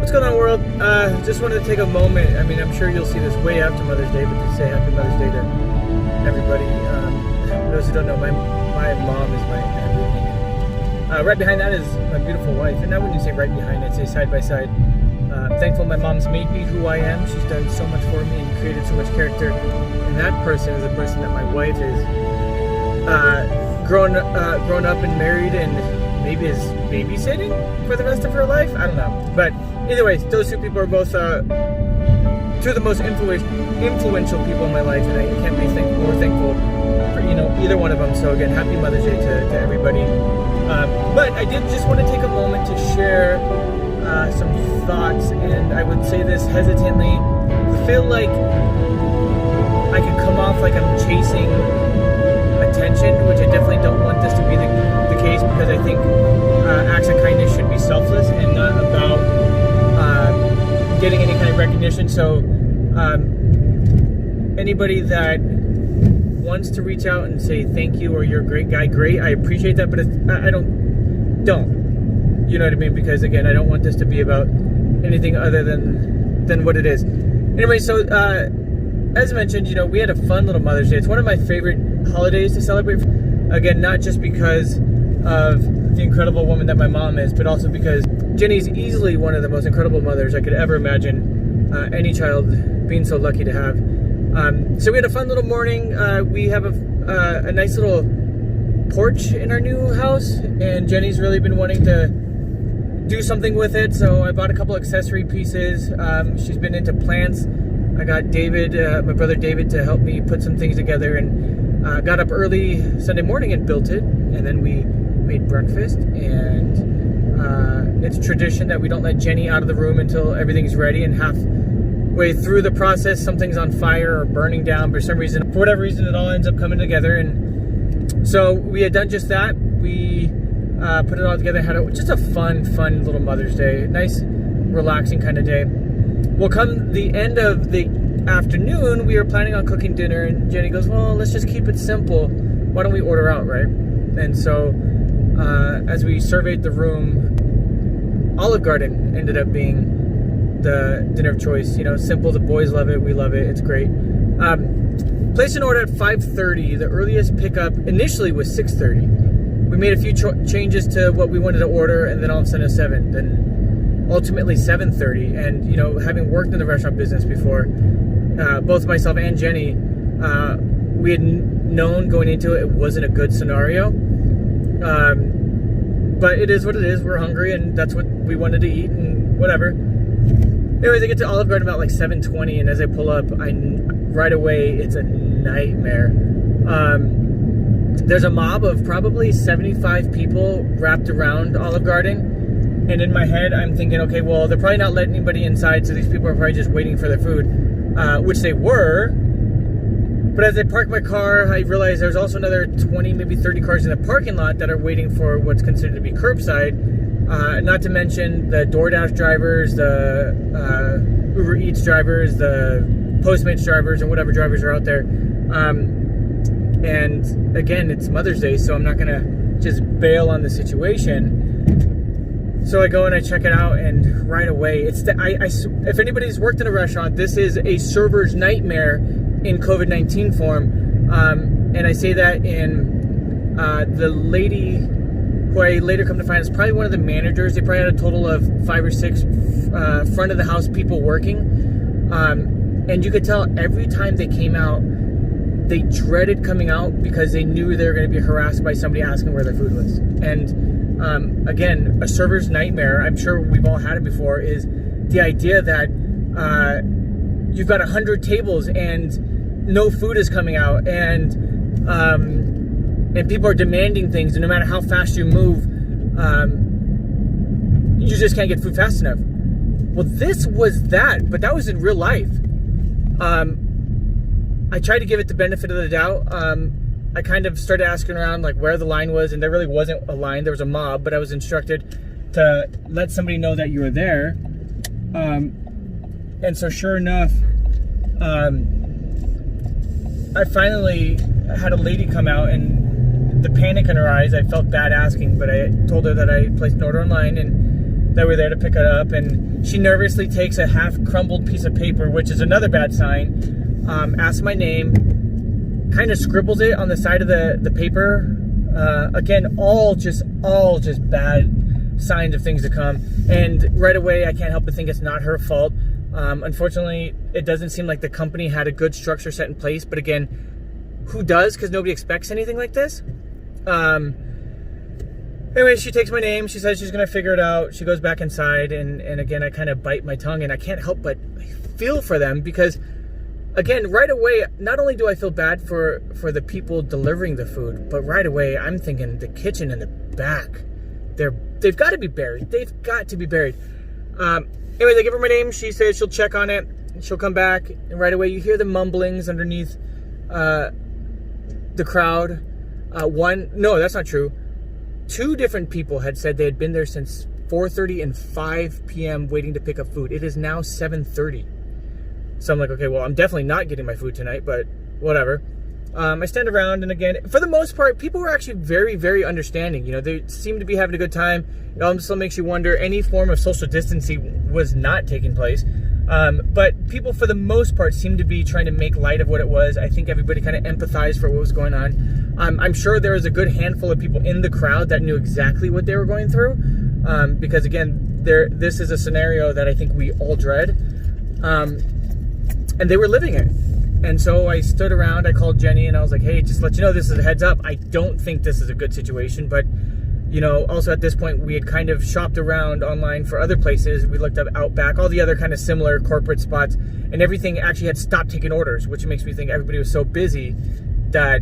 What's going on, world? Just wanted to take a moment. I mean, I'm sure you'll see this way after Mother's Day, but to say Happy Mother's Day to everybody. For those who don't know, my mom is my everything. Right behind that is my beautiful wife, and I wouldn't say right behind, I'd say side by side. I'm thankful my mom's made me who I am. She's done so much for me and created so much character. And that person is the person that my wife is grown up and married and maybe is babysitting for the rest of her life. I don't know. But either way, those two people are both two of the most influential people in my life, and I can't be more thankful for either one of them. So again, happy Mother's Day to everybody. But I did just want to take a moment to share some thoughts, and I would say this hesitantly. I feel like I could come off like I'm chasing attention, which I definitely don't want this to be the case, because I think acts of kindness should be selfless and not about getting any kind of recognition. So anybody that wants to reach out and say thank you or you're a great guy, great, I appreciate that, but I don't. You know what I mean? Because again, I don't want this to be about anything other than what it is. Anyway, so as mentioned, we had a fun little Mother's Day. It's one of my favorite holidays to celebrate. Again, not just because of the incredible woman that my mom is, but also because Jenny's easily one of the most incredible mothers I could ever imagine any child being so lucky to have. So we had a fun little morning. We have a nice little porch in our new house, and Jenny's really been wanting to do something with it, so I bought a couple accessory pieces. She's been into plants. I got David, my brother David, to help me put some things together, and got up early Sunday morning and built it, and then we made breakfast. And it's tradition that we don't let Jenny out of the room until everything's ready, and halfway through the process something's on fire or burning down for some reason. For whatever reason, it all ends up coming together, and so we had done just that. We put it all together, had just a fun little Mother's Day. Nice, relaxing kind of day. Well, come the end of the afternoon, we were planning on cooking dinner, and Jenny goes, well, let's just keep it simple. Why don't we order out, right? And so as we surveyed the room, Olive Garden ended up being the dinner of choice. Simple. The boys love it. We love it. It's great. Placed an order at 5:30. The earliest pickup initially was 6:30. We made a few changes to what we wanted to order, and then all of a sudden 7, then ultimately 7:30. And having worked in the restaurant business before, both myself and Jenny, we had known going into it wasn't a good scenario. But it is what it is. We're hungry, and that's what we wanted to eat, and whatever. Anyways, I get to Olive Garden about like 7:20, and as I pull up, right away it's a nightmare. There's a mob of probably 75 people wrapped around Olive Garden, and in my head I'm thinking, okay, well, they're probably not letting anybody inside, so these people are probably just waiting for their food, which they were. But as I park my car, I realized there's also another 20, maybe 30 cars in the parking lot that are waiting for what's considered to be curbside, not to mention the DoorDash drivers, the Uber Eats drivers, the Postmates drivers, and whatever drivers are out there. And again, it's Mother's Day, so I'm not gonna just bail on the situation. So I go and I check it out, and right away, if anybody's worked in a restaurant, this is a server's nightmare in COVID-19 form. And I say that in the lady who I later come to find is probably one of the managers. They probably had a total of 5 or 6 front of the house people working. And you could tell every time they came out, they dreaded coming out because they knew they were going to be harassed by somebody asking where their food was. And again, a server's nightmare, I'm sure we've all had it before, is the idea that you've got 100 tables and no food is coming out, and people are demanding things, and no matter how fast you move, you just can't get food fast enough. Well, this was that, but that was in real life. I tried to give it the benefit of the doubt. I kind of started asking around like where the line was, and there really wasn't a line. There was a mob, but I was instructed to let somebody know that you were there. And so sure enough, I finally had a lady come out, and the panic in her eyes, I felt bad asking, but I told her that I placed an order online, and that were there to pick it up, and she nervously takes a half crumbled piece of paper, which is another bad sign, asks my name, kind of scribbles it on the side of the paper. Again, all just bad signs of things to come. And right away, I can't help but think it's not her fault. Unfortunately, it doesn't seem like the company had a good structure set in place. But again, who does? Because nobody expects anything like this. Anyway, she takes my name. She says she's going to figure it out. She goes back inside. And again, I kind of bite my tongue. And I can't help but feel for them because, again, right away, not only do I feel bad for the people delivering the food, but right away, I'm thinking the kitchen in the back. They've got to be buried. They've got to be buried. Anyway, they give her my name. She says she'll check on it. She'll come back. And right away, you hear the mumblings underneath the crowd. No, that's not true. 2 different people had said they had been there since 4:30 and 5 p.m. waiting to pick up food. It is now 7:30. So I'm like, okay, well, I'm definitely not getting my food tonight, but whatever. I stand around, and again, for the most part, people were actually very, very understanding. You know, they seem to be having a good time. It also makes you wonder, any form of social distancing was not taking place. But people, for the most part, seemed to be trying to make light of what it was. I think everybody kind of empathized for what was going on. I'm sure there was a good handful of people in the crowd that knew exactly what they were going through. Because, again, this is a scenario that I think we all dread. And they were living it. And so I stood around, I called Jenny, and I was like, hey, just let you know, this is a heads up. I don't think this is a good situation. But, you know, also at this point, we had kind of shopped around online for other places. We looked up Outback, all the other kind of similar corporate spots, and everything actually had stopped taking orders, which makes me think everybody was so busy that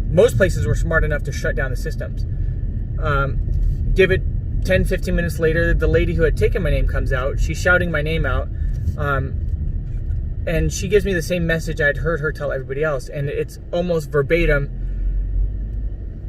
most places were smart enough to shut down the systems. Give it 10, 15 minutes later, the lady who had taken my name comes out. She's shouting my name out. And she gives me the same message I'd heard her tell everybody else. And it's almost verbatim.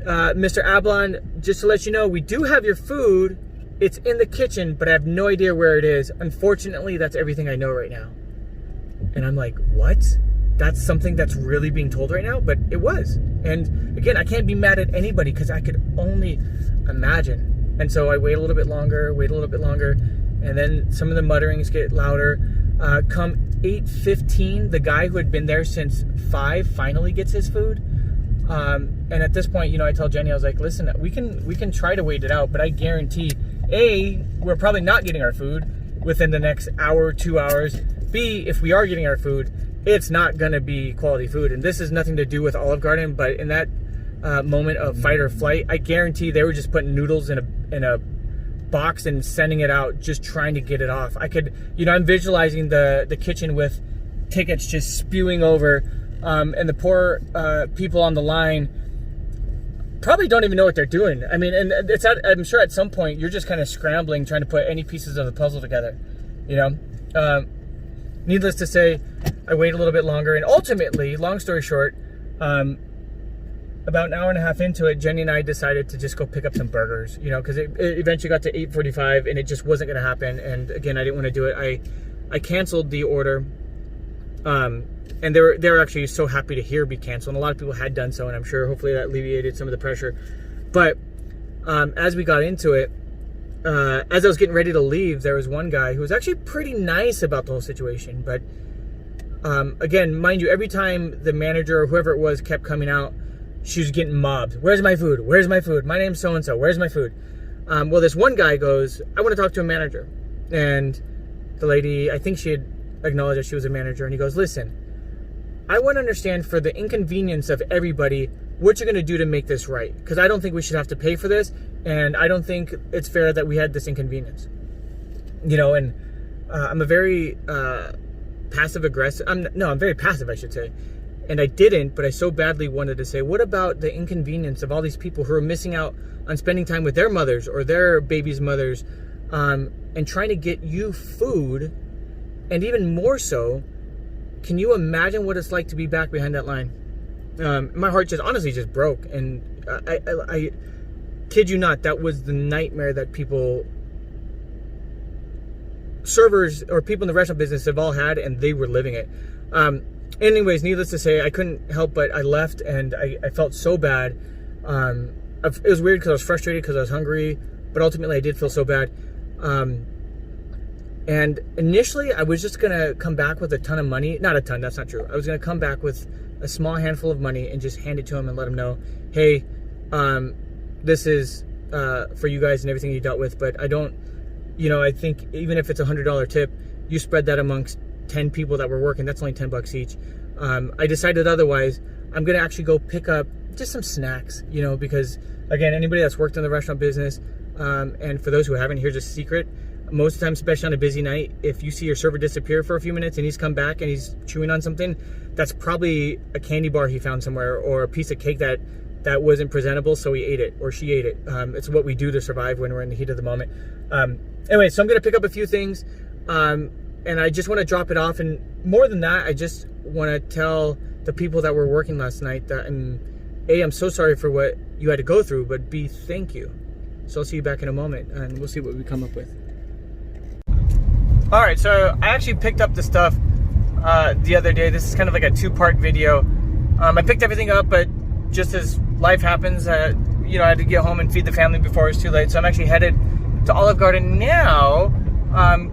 Mr. Ablon, just to let you know, we do have your food. It's in the kitchen, but I have no idea where it is. Unfortunately, that's everything I know right now. And I'm like, what? That's something that's really being told right now? But it was. And again, I can't be mad at anybody because I could only imagine. And so I wait a little bit longer, and then some of the mutterings get louder. Come 8:15, the guy who had been there since 5 finally gets his food. And at this point, you know, I tell Jenny, I was like, listen, we can try to wait it out, but I guarantee, A, we're probably not getting our food within the next hour, 2 hours. B, if we are getting our food, it's not going to be quality food. And this has nothing to do with Olive Garden, but in that moment of fight or flight, I guarantee they were just putting noodles in a box and sending it out, just trying to get it off. I could, you know, I'm visualizing the kitchen with tickets just spewing over, and the poor people on the line probably don't even know what they're doing. I mean, and I'm sure at some point you're just kind of scrambling, trying to put any pieces of the puzzle together, you know. Needless to say, I wait a little bit longer, and ultimately, long story short, about an hour and a half into it, Jenny and I decided to just go pick up some burgers, you know, because it eventually got to 8:45 and it just wasn't going to happen. And again, I didn't want to do it. I canceled the order, and they were actually so happy to hear me cancel. And a lot of people had done so, and I'm sure hopefully that alleviated some of the pressure. But as we got into it, as I was getting ready to leave, there was one guy who was actually pretty nice about the whole situation. But again, mind you, every time the manager or whoever it was kept coming out, she was getting mobbed. Where's my food? Where's my food? My name's so-and-so. Where's my food? Well, this one guy goes, I want to talk to a manager. And the lady, I think she had acknowledged that she was a manager. And he goes, listen, I want to understand, for the inconvenience of everybody, what you're going to do to make this right. Because I don't think we should have to pay for this. And I don't think it's fair that we had this inconvenience. You know, and I'm a very passive-aggressive. I'm very passive, I should say. And I didn't, but I so badly wanted to say, what about the inconvenience of all these people who are missing out on spending time with their mothers or their babies' mothers, and trying to get you food? And even more so, can you imagine what it's like to be back behind that line? My heart just honestly just broke. And I kid you not, that was the nightmare that servers or people in the restaurant business have all had, and they were living it. Anyways, needless to say, I couldn't help but I left, and I felt so bad. It was weird because I was frustrated because I was hungry, but ultimately I did feel so bad. And initially I was just gonna come back with a ton of money. Not a ton, that's not true. I was gonna come back with a small handful of money and just hand it to him and let him know, hey, this is for you guys and everything you dealt with, but I don't, I think even if it's $100 tip, you spread that amongst 10 people that were working, that's only $10 each. I decided otherwise. I'm gonna actually go pick up just some snacks, because again, anybody that's worked in the restaurant business, and for those who haven't, here's a secret. Most of the time, especially on a busy night, if you see your server disappear for a few minutes and he's come back and he's chewing on something, that's probably a candy bar he found somewhere or a piece of cake that wasn't presentable, so he ate it or she ate it. It's what we do to survive when we're in the heat of the moment. Anyway, so I'm gonna pick up a few things, and I just want to drop it off. And more than that, I just want to tell the people that were working last night that I'm so sorry for what you had to go through, but B, thank you. So I'll see you back in a moment, and we'll see what we come up with. All right, so I actually picked up the stuff the other day. This is kind of like a two-part video. I picked everything up, but just as life happens, I had to get home and feed the family before it was too late. So I'm actually headed to Olive Garden now.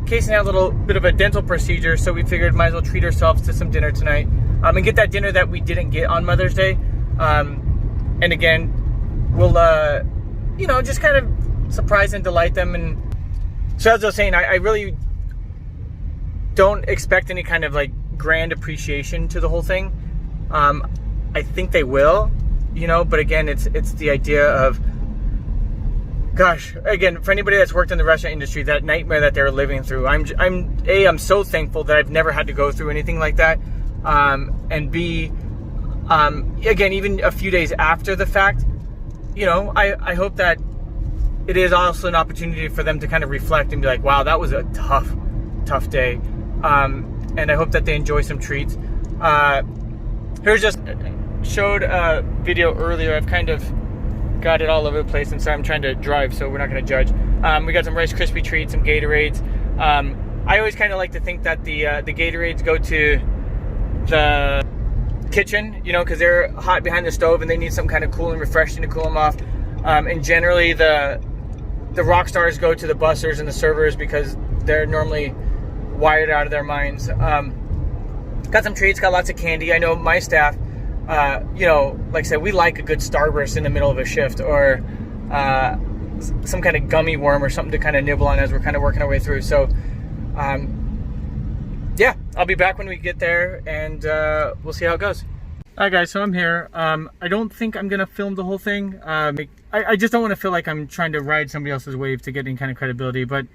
Casey had a little bit of a dental procedure, so we figured might as well treat ourselves to some dinner tonight, and get that dinner that we didn't get on Mother's Day. And again, we'll just kind of surprise and delight them. And so as I was saying, I really don't expect any kind of like grand appreciation to the whole thing. I think they will, but again, it's the idea of, gosh, again, for anybody that's worked in the restaurant industry, that nightmare that they're living through, I'm so thankful that I've never had to go through anything like that. And B, again, even a few days after the fact, I hope that it is also an opportunity for them to kind of reflect and be like, wow, that was a tough day. And I hope that they enjoy some treats. Here's just showed a video earlier. I've kind of got it all over the place, and so I'm trying to drive, so we're not going to judge. We got some Rice Krispie treats, some Gatorades. I always kind of like to think that the Gatorades go to the kitchen, because they're hot behind the stove and they need some kind of cool and refreshing to cool them off. And generally the rock stars go to the bussers and the servers because they're normally wired out of their minds. Got some treats, got lots of candy. I know my staff, like I said, we like a good Starburst in the middle of a shift, or some kind of gummy worm or something to kind of nibble on as we're kind of working our way through. So yeah, I'll be back when we get there, and we'll see how it goes. All right, guys, so I'm here. I don't think I'm gonna film the whole thing. I just don't want to feel like I'm trying to ride somebody else's wave to get any kind of credibility, but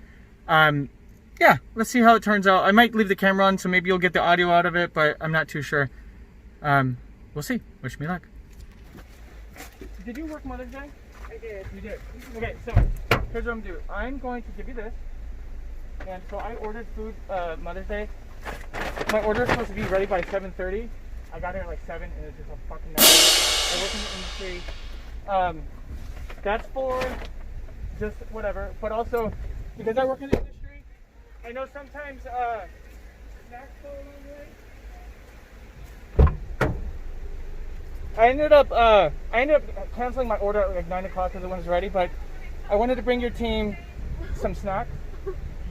yeah, let's see how it turns out. I might leave the camera on, so maybe you'll get the audio out of it, but I'm not too sure. We'll see. Wish me luck. Did you work Mother's Day? I did. You did. Okay, so here's what I'm gonna do. I'm going to give you this, and so I ordered food Mother's Day. My order is supposed to be ready by 7:30. I got here at like 7, and it's just a fucking nightmare. I work in the industry. That's for just whatever, but also because I work in the industry, I know sometimes snacks go a long way. I ended up canceling my order at like 9 o'clock because it was ready, but I wanted to bring your team some snacks,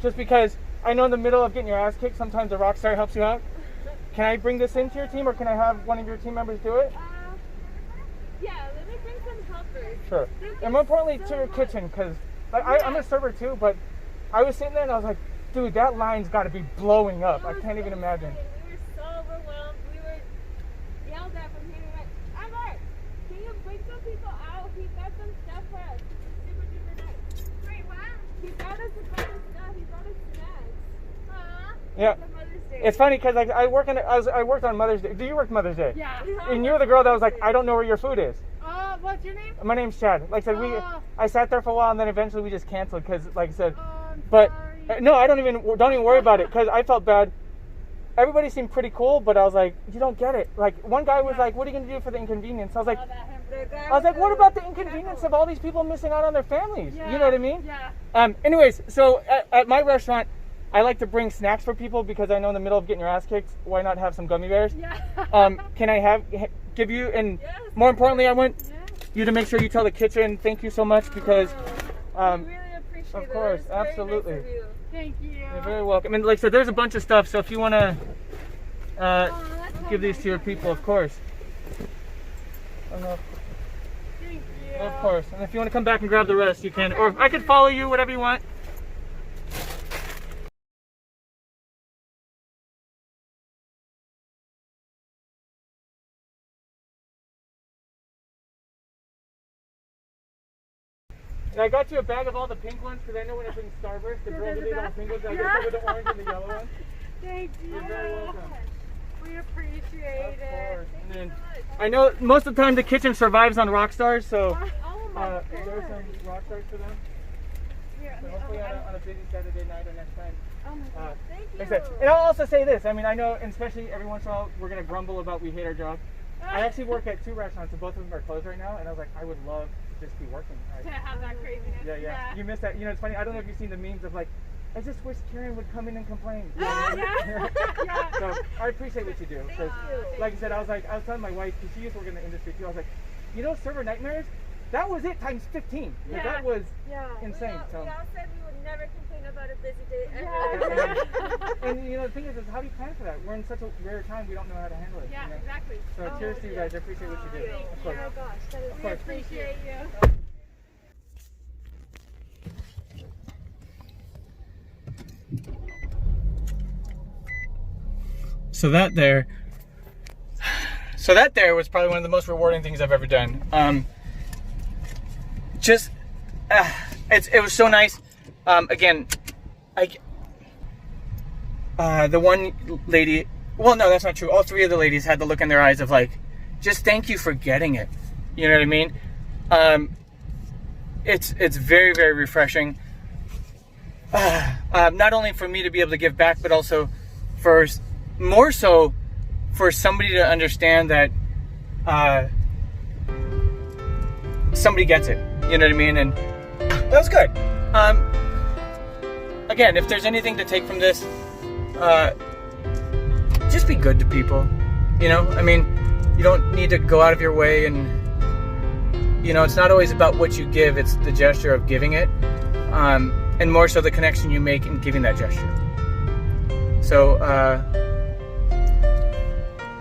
just because I know in the middle of getting your ass kicked, sometimes a rock star helps you out. Can I bring this into your team, or can I have one of your team members do it? Yeah, let me bring some helpers. Sure. And more importantly, to your kitchen, because I'm a server too, but I was sitting there and I was like, dude, that line's got to be blowing up. I can't even imagine. We were so overwhelmed. We were yelled at from here. We went, Amber, can you bring some people out? He got some stuff for us. Super duper nice. Wait, what? He got us a bunch of stuff. He brought us snacks. Yeah. It's funny because I worked on Mother's Day. Do you work Mother's Day? Yeah. And you're the girl that was like, I don't know where your food is. What's your name? My name's Chad. Like I said, I sat there for a while, and then eventually we just canceled because, like I said, I'm but sorry. no, I don't even worry about it because I felt bad. Everybody seemed pretty cool, but I was like, you don't get it. Like one guy was like, what are you gonna do for the inconvenience? I was like, what about the inconvenience of all these people missing out on their families? Yeah. You know what I mean? Yeah. Anyways, so at my restaurant, I like to bring snacks for people because I know in the middle of getting your ass kicked, why not have some gummy bears? Yeah. Can I give you, and yes. More importantly, I want you to make sure you tell the kitchen thank you so much because we really appreciate appreciate it. Of course, It's very absolutely. Nice of you. Thank you. You're very welcome. And like I said, there's a bunch of stuff, so if you want to That's give these to your people, of course. Thank you. Of course. And if you want to come back and grab the rest, you can. Or I could follow you, whatever you want. And I got you a bag of all the pink ones because I know when it's in Starburst, the girls will eat all the pink ones. I got you with the orange and the yellow ones. Thank you. You're very welcome. We appreciate Of it. course. And then I know most of the time the kitchen survives on Rockstars, so Oh my there are some Rockstars for them. Here, So hopefully on a busy Saturday night or next time. oh my God. Thank you. Like I said, and I'll also say this. I mean, I know, and especially every once in a while, we're going to grumble about we hate our job. I actually work at 2 restaurants, and both of them are closed right now, and I was like, I would love to just be working. To have that craziness. Yeah. You missed that. You know, it's funny. I don't know if you've seen the memes of like, I just wish Karen would come in and complain. You know what I mean? Yeah. So I appreciate what you do. 'Cause like I said, I was telling my wife, because she used to work in the industry too, I was like, you know, server nightmares, that was it times 15. Like, that was insane. We all said we would never complain about a busy day ever. And you know, the thing is how do you plan for that? We're in such a rare time, we don't know how to handle it. Yeah, you know? exactly. So cheers to you guys. I appreciate what you do. Of course. Oh gosh, that is, Of we course. appreciate you. So that there was probably one of the most rewarding things I've ever done. It was so nice. Again, the one lady, well, no, that's not true. All 3 of the ladies had the look in their eyes of like, just thank you for getting it. You know what I mean? It's very, very refreshing. Not only for me to be able to give back, but also more so for somebody to understand that somebody gets it. You know what I mean? And that was good. Again, if there's anything to take from this, just be good to people. You know, I mean, you don't need to go out of your way, and you know, it's not always about what you give, it's the gesture of giving it, and more so the connection you make in giving that gesture.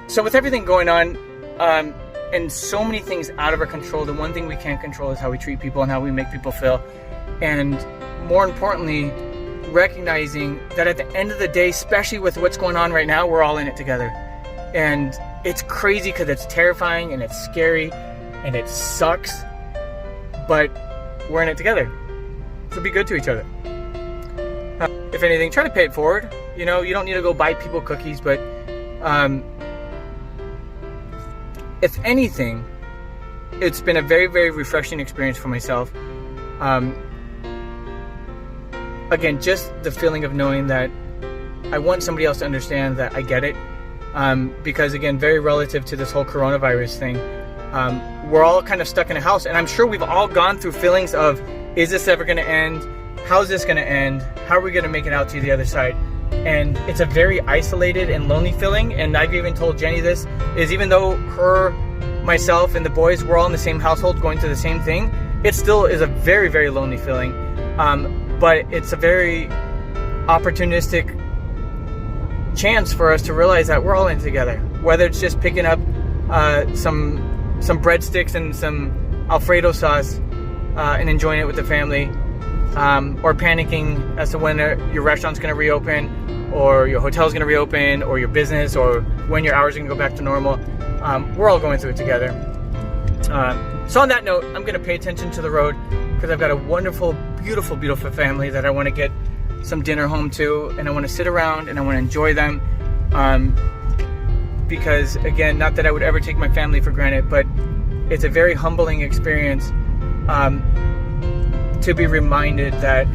So with everything going on, and so many things out of our control, the one thing we can't control is how we treat people and how we make people feel. And more importantly, recognizing that at the end of the day, especially with what's going on right now, we're all in it together. And it's crazy because it's terrifying and it's scary and it sucks, but we're in it together. So be good to each other. If anything, try to pay it forward. You know, you don't need to go buy people cookies, but if anything, it's been a very, very refreshing experience for myself. Again, just the feeling of knowing that I want somebody else to understand that I get it. Because again, very relative to this whole coronavirus thing, we're all kind of stuck in a house, and I'm sure we've all gone through feelings of, is this ever going to end? How's this going to end? How are we going to make it out to the other side? And it's a very isolated and lonely feeling. And I've even told Jenny this, is even though myself and the boys, we're all in the same household going through the same thing, it still is a very, very lonely feeling. But it's a very opportunistic chance for us to realize that we're all in it together. Whether it's just picking up some breadsticks and some Alfredo sauce and enjoying it with the family, or panicking as to when your restaurant's going to reopen, or your hotel's going to reopen, or your business, or when your hours are going to go back to normal. We're all going through it together. So on that note, I'm going to pay attention to the road because I've got a wonderful, beautiful, beautiful family that I want to get some dinner home to, and I want to sit around and I want to enjoy them. Because again, not that I would ever take my family for granted, but it's a very humbling experience to be reminded that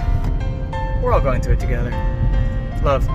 we're all going through it together. Love.